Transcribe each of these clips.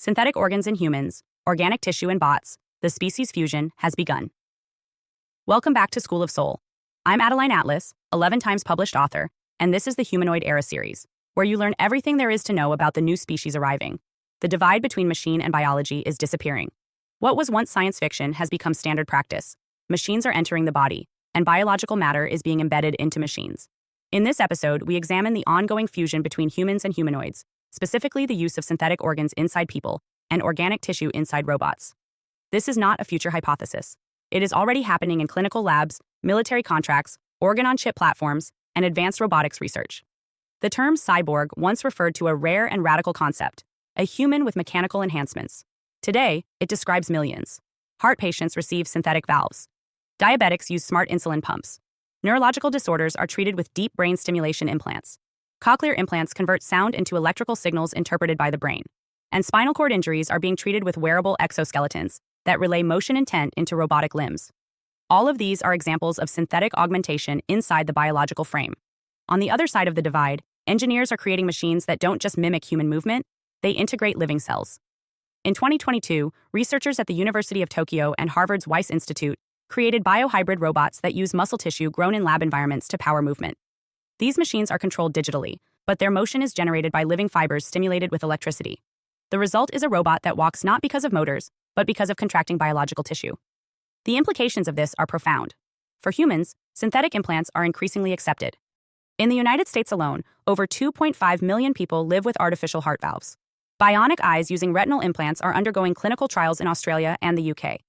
synthetic organs in humans, organic tissue in bots, the species fusion has begun. Welcome back to School of Soul. I'm Adeline Atlas, 11 times published author, and this is the Humanoid Era series, where you learn everything there is to know about the new species arriving. The divide between machine and biology is disappearing. What was once science fiction has become standard practice. Machines are entering the body, and biological matter is being embedded into machines. In this episode, we examine the ongoing fusion between humans and humanoids, specifically the use of synthetic organs inside people and organic tissue inside robots. This is not a future hypothesis. It is already happening in clinical labs, military contracts, organ-on-chip platforms, and advanced robotics research. The term cyborg once referred to a rare and radical concept, a human with mechanical enhancements. Today, it describes millions. Heart patients receive synthetic valves. Diabetics use smart insulin pumps. Neurological disorders are treated with deep brain stimulation implants. Cochlear implants convert sound into electrical signals interpreted by the brain. And spinal cord injuries are being treated with wearable exoskeletons that relay motion intent into robotic limbs. All of these are examples of synthetic augmentation inside the biological frame. On the other side of the divide, engineers are creating machines that don't just mimic human movement, they integrate living cells. In 2022, researchers at the University of Tokyo and Harvard's Weiss Institute created biohybrid robots that use muscle tissue grown in lab environments to power movement. These machines are controlled digitally, but their motion is generated by living fibers stimulated with electricity. The result is a robot that walks not because of motors, but because of contracting biological tissue. The implications of this are profound. For humans, synthetic implants are increasingly accepted. In the United States alone, over 2.5 million people live with artificial heart valves. Bionic eyes using retinal implants are undergoing clinical trials in Australia and the UK.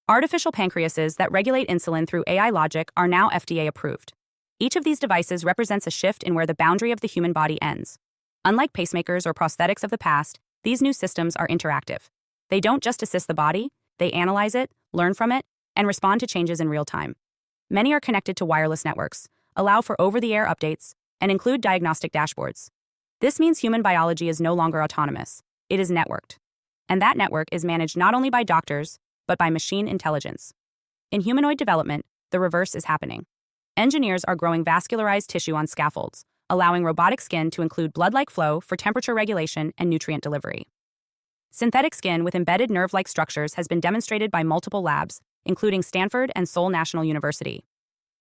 Artificial pancreases that regulate insulin through AI logic are now FDA approved. Each of these devices represents a shift in where the boundary of the human body ends. Unlike pacemakers or prosthetics of the past, these new systems are interactive. They don't just assist the body, they analyze it, learn from it, and respond to changes in real time. Many are connected to wireless networks, allow for over-the-air updates, and include diagnostic dashboards. This means human biology is no longer autonomous, it is networked. And that network is managed not only by doctors, but by machine intelligence. In humanoid development, the reverse is happening. Engineers are growing vascularized tissue on scaffolds, allowing robotic skin to include blood-like flow for temperature regulation and nutrient delivery. Synthetic skin with embedded nerve-like structures has been demonstrated by multiple labs, including Stanford and Seoul National University.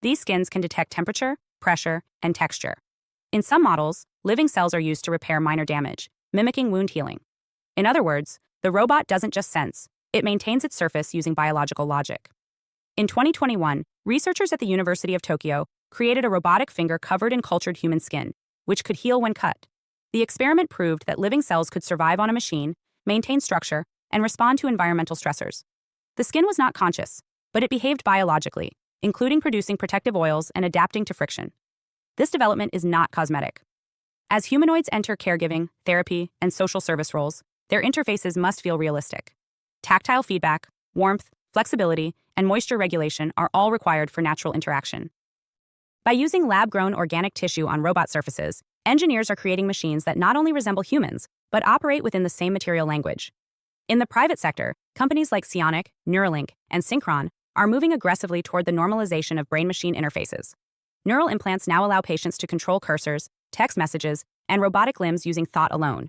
These skins can detect temperature, pressure, and texture. In some models, living cells are used to repair minor damage, mimicking wound healing. In other words, the robot doesn't just sense, it maintains its surface using biological logic. In 2021, researchers at the University of Tokyo created a robotic finger covered in cultured human skin, which could heal when cut. The experiment proved that living cells could survive on a machine, maintain structure, and respond to environmental stressors. The skin was not conscious, but it behaved biologically, including producing protective oils and adapting to friction. This development is not cosmetic. As humanoids enter caregiving, therapy, and social service roles, their interfaces must feel realistic. Tactile feedback, warmth, flexibility, and moisture regulation are all required for natural interaction. By using lab-grown organic tissue on robot surfaces, engineers are creating machines that not only resemble humans, but operate within the same material language. In the private sector, companies like Psionic, Neuralink, and Synchron are moving aggressively toward the normalization of brain-machine interfaces. Neural implants now allow patients to control cursors, text messages, and robotic limbs using thought alone.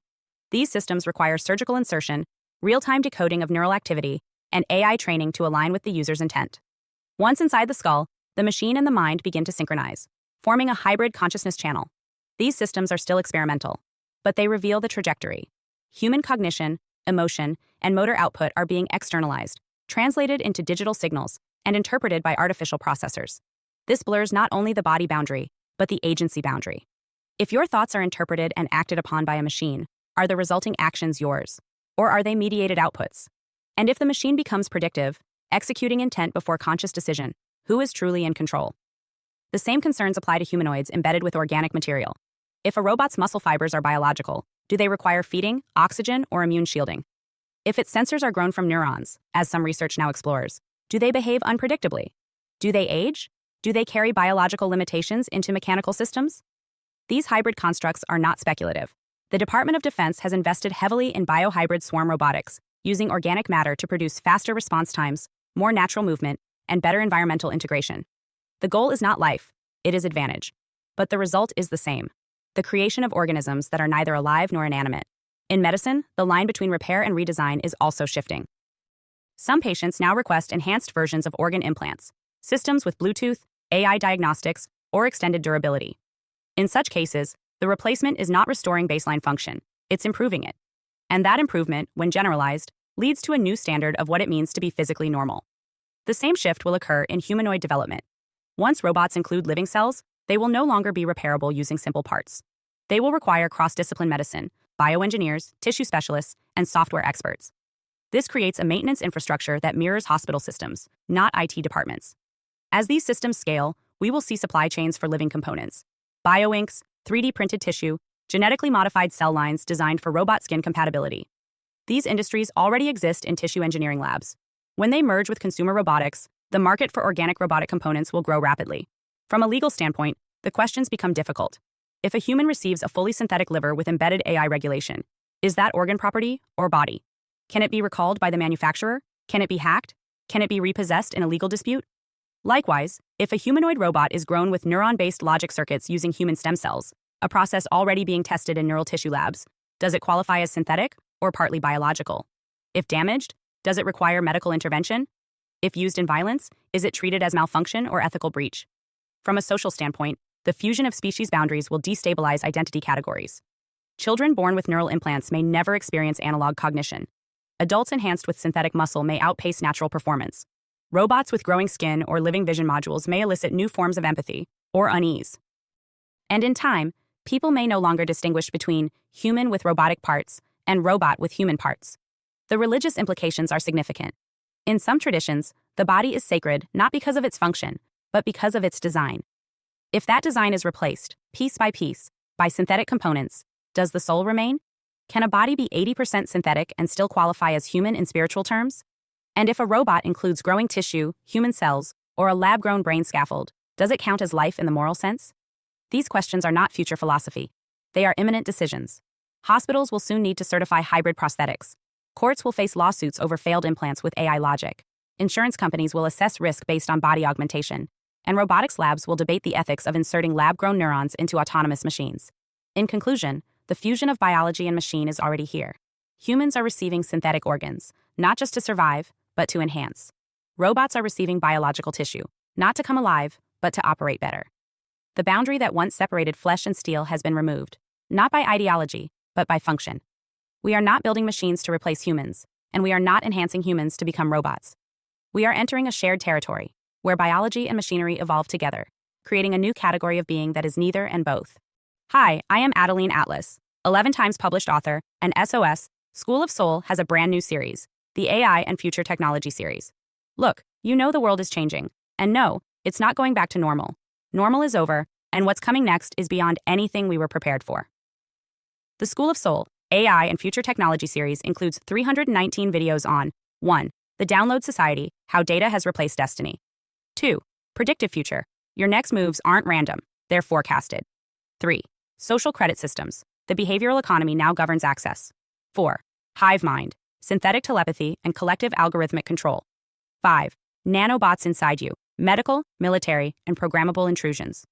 These systems require surgical insertion, real-time decoding of neural activity, and AI training to align with the user's intent. Once inside the skull, the machine and the mind begin to synchronize, forming a hybrid consciousness channel. These systems are still experimental, but they reveal the trajectory. Human cognition, emotion, and motor output are being externalized, translated into digital signals, and interpreted by artificial processors. This blurs not only the body boundary, but the agency boundary. If your thoughts are interpreted and acted upon by a machine, are the resulting actions yours? Or are they mediated outputs? And if the machine becomes predictive, executing intent before conscious decision, who is truly in control? The same concerns apply to humanoids embedded with organic material. If a robot's muscle fibers are biological, do they require feeding, oxygen, or immune shielding? If its sensors are grown from neurons, as some research now explores, do they behave unpredictably? Do they age? Do they carry biological limitations into mechanical systems? These hybrid constructs are not speculative. The Department of Defense has invested heavily in biohybrid swarm robotics, using organic matter to produce faster response times, more natural movement, and better environmental integration. The goal is not life, it is advantage. But the result is the same: the creation of organisms that are neither alive nor inanimate. In medicine, the line between repair and redesign is also shifting. Some patients now request enhanced versions of organ implants, systems with Bluetooth, AI diagnostics, or extended durability. In such cases, the replacement is not restoring baseline function, it's improving it. And that improvement, when generalized, leads to a new standard of what it means to be physically normal. The same shift will occur in humanoid development. Once robots include living cells, they will no longer be repairable using simple parts. They will require cross-discipline medicine, bioengineers, tissue specialists, and software experts. This creates a maintenance infrastructure that mirrors hospital systems, not IT departments. As these systems scale, we will see supply chains for living components, bioinks, 3D printed tissue, genetically modified cell lines designed for robot skin compatibility. These industries already exist in tissue engineering labs. When they merge with consumer robotics, the market for organic robotic components will grow rapidly. From a legal standpoint, the questions become difficult. If a human receives a fully synthetic liver with embedded AI regulation, is that organ property or body? Can it be recalled by the manufacturer? Can it be hacked? Can it be repossessed in a legal dispute? Likewise, if a humanoid robot is grown with neuron-based logic circuits using human stem cells, a process already being tested in neural tissue labs, does it qualify as synthetic or partly biological? If damaged, does it require medical intervention? If used in violence, is it treated as malfunction or ethical breach? From a social standpoint, the fusion of species boundaries will destabilize identity categories. Children born with neural implants may never experience analog cognition. Adults enhanced with synthetic muscle may outpace natural performance. Robots with growing skin or living vision modules may elicit new forms of empathy or unease. And in time, people may no longer distinguish between human with robotic parts and robot with human parts. The religious implications are significant. In some traditions, the body is sacred not because of its function, but because of its design. If that design is replaced, piece, by synthetic components, does the soul remain? Can a body be 80% synthetic and still qualify as human in spiritual terms? And if a robot includes growing tissue, human cells, or a lab-grown brain scaffold, does it count as life in the moral sense? These questions are not future philosophy. They are imminent decisions. Hospitals will soon need to certify hybrid prosthetics. Courts will face lawsuits over failed implants with AI logic. Insurance companies will assess risk based on body augmentation. And robotics labs will debate the ethics of inserting lab-grown neurons into autonomous machines. In conclusion, the fusion of biology and machine is already here. Humans are receiving synthetic organs, not just to survive, but to enhance. Robots are receiving biological tissue, not to come alive, but to operate better. The boundary that once separated flesh and steel has been removed, not by ideology, but by function. We are not building machines to replace humans, and we are not enhancing humans to become robots. We are entering a shared territory, where biology and machinery evolve together, creating a new category of being that is neither and both. Hi, I am Adeline Atlas, 11 times published author, and SOS, School of Soul has a brand new series, the AI and Future Technology series. Look, you know the world is changing, and no, it's not going back to normal. Normal is over, and what's coming next is beyond anything we were prepared for. The School of Soul, AI and Future Technology series includes 319 videos on 1. The Download Society, How Data Has Replaced Destiny. 2. Predictive Future, Your next moves aren't random, they're forecasted. 3. Social credit systems, the behavioral economy now governs access. 4. Hive mind, synthetic telepathy and collective algorithmic control. 5. Nanobots inside you, medical, military, and programmable intrusions.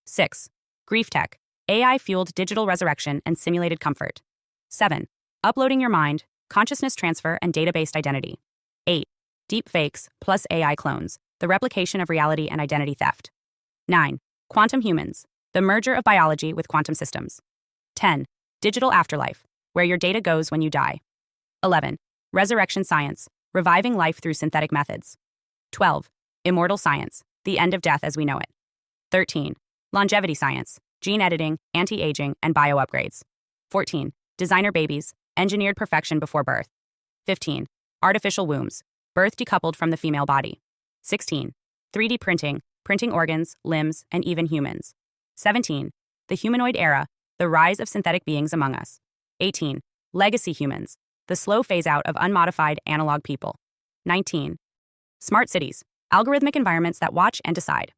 6. Grief tech, AI-fueled digital resurrection and simulated comfort. 7. Uploading your mind, consciousness transfer and data-based identity. 8. Deep fakes plus AI clones, the replication of reality and identity theft. 9. Quantum humans, the merger of biology with quantum systems. 10. Digital afterlife, where your data goes when you die. 11. Resurrection science, reviving life through synthetic methods. 12. Immortal science, the end of death as we know it. 13. Longevity science, gene editing, anti-aging, and bio-upgrades. 14. Designer babies, engineered perfection before birth. 15. Artificial wombs, birth decoupled from the female body. 16. 3D printing, printing organs, limbs, and even humans. 17. The humanoid era, the rise of synthetic beings among us. 18. Legacy humans, the slow phase-out of unmodified analog people. 19. Smart cities, algorithmic environments that watch and decide.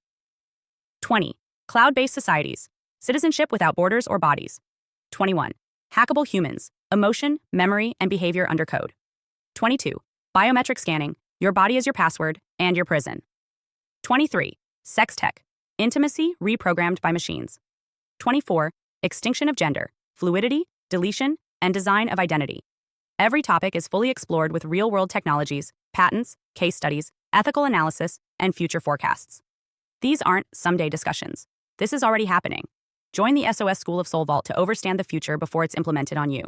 20. Cloud-based societies, citizenship without borders or bodies. 21. Hackable humans, emotion, memory, and behavior under code. 22. Biometric scanning, your body is your password and your prison. 23. Sex tech, intimacy reprogrammed by machines. 24. Extinction of gender, fluidity, deletion, and design of identity. Every topic is fully explored with real-world technologies, patents, case studies, ethical analysis, and future forecasts. These aren't someday discussions. This is already happening. Join the SOS School of Soul Vault to overstand the future before it's implemented on you.